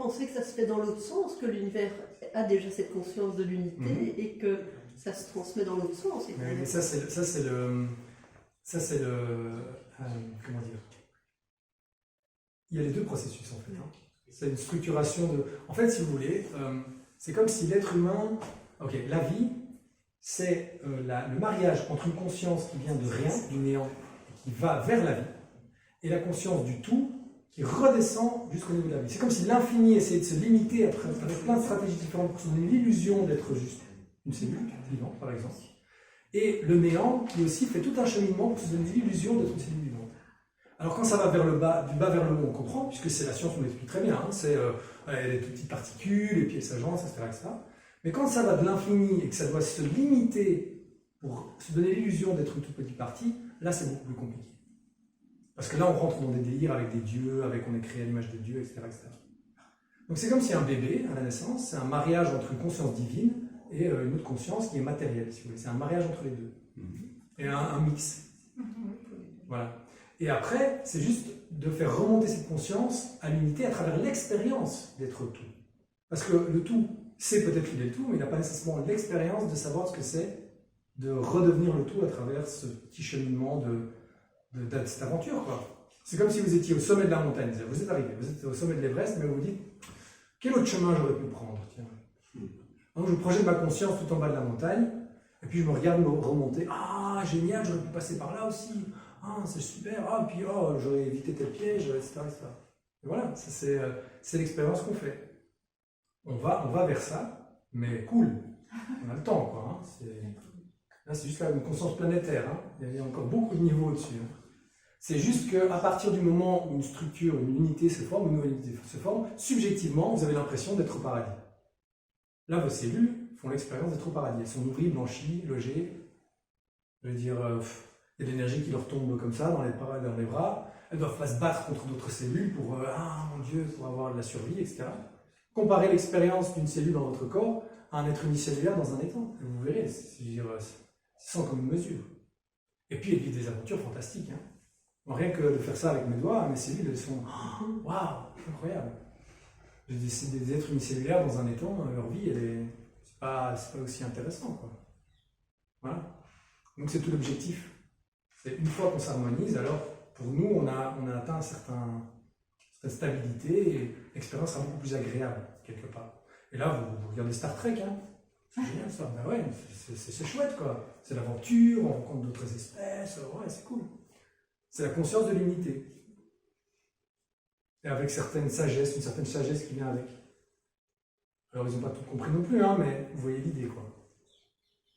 penser que ça se fait dans l'autre sens, que l'univers a déjà cette conscience de l'unité et que ça se transmet dans l'autre sens. Mais ça, c'est le comment dire? Il y a les deux processus en fait. Hein. C'est une structuration de. En fait, si vous voulez, c'est comme si l'être humain. Ok, la vie, c'est le mariage entre une conscience qui vient de rien, du néant, qui va vers la vie, et la conscience du tout qui redescend jusqu'au niveau de la vie. C'est comme si l'infini essayait de se limiter avec plein de stratégies différentes pour se donner l'illusion d'être juste une cellule vivante, par exemple. Et le néant qui aussi fait tout un cheminement pour se donner l'illusion d'être une cellule vivante. Alors quand ça va vers le bas, du bas vers le haut, on comprend, puisque c'est la science, on l'explique très bien, hein, c'est les toutes petites particules, et puis elles s'agencent, etc. Mais quand ça va de l'infini et que ça doit se limiter pour se donner l'illusion d'être une toute petite partie, là c'est beaucoup plus compliqué. Parce que là, on rentre dans des délires avec des dieux, on est créé à l'image des dieux, etc. Donc c'est comme si un bébé, à la naissance, c'est un mariage entre une conscience divine et une autre conscience qui est matérielle, si vous voulez. C'est un mariage entre les deux. Et un mix. Voilà. Et après, c'est juste de faire remonter cette conscience à l'unité à travers l'expérience d'être tout. Parce que le tout, c'est peut-être qu'il est le tout, mais il n'a pas nécessairement l'expérience de savoir ce que c'est de redevenir le tout à travers ce petit cheminement de cette aventure, quoi. C'est comme si vous étiez au sommet de la montagne. Vous êtes arrivé, vous êtes au sommet de l'Everest, mais vous vous dites, quel autre chemin j'aurais pu prendre, tiens. Donc je projette ma conscience tout en bas de la montagne, et puis je me regarde me remonter. Ah, génial, j'aurais pu passer par là aussi. Ah, c'est super. Ah, puis oh, j'aurais évité tel piège, etc. Et voilà, c'est l'expérience qu'on fait. On va vers ça, mais cool. On a le temps, quoi. Hein. Là, c'est juste là une conscience planétaire. Hein. Il y a encore beaucoup de niveaux au-dessus. Hein. C'est juste qu'à partir du moment où une structure, une unité se forme, une nouvelle unité se forme, subjectivement, vous avez l'impression d'être au paradis. Là, vos cellules font l'expérience d'être au paradis. Elles sont nourries, blanchies, logées. Je veux dire, il y a de l'énergie qui leur tombe comme ça dans les bras. Elles doivent pas se battre contre d'autres cellules pour ah mon Dieu, pour avoir de la survie, etc. Comparez l'expérience d'une cellule dans votre corps à un être unicellulaire dans un étang. Et vous verrez, c'est sans commune mesure. Et puis, il y a des aventures fantastiques. Hein. Bon, rien que de faire ça avec mes doigts, mes cellules, elles sont waouh, incroyable. Des êtres unicellulaires dans un étang, leur vie, c'est pas aussi intéressant, quoi. Voilà. Donc, c'est tout l'objectif. C'est une fois qu'on s'harmonise, alors, pour nous, on a atteint une certaine stabilité et l'expérience sera beaucoup plus agréable, quelque part. Et là, vous regardez Star Trek, hein. C'est génial ça. Ben ouais, c'est chouette, quoi. C'est l'aventure, on rencontre d'autres espèces, ouais, c'est cool. C'est la conscience de l'unité. Et avec une certaine sagesse qui vient avec. Alors, ils n'ont pas tout compris non plus, hein, mais vous voyez l'idée, quoi.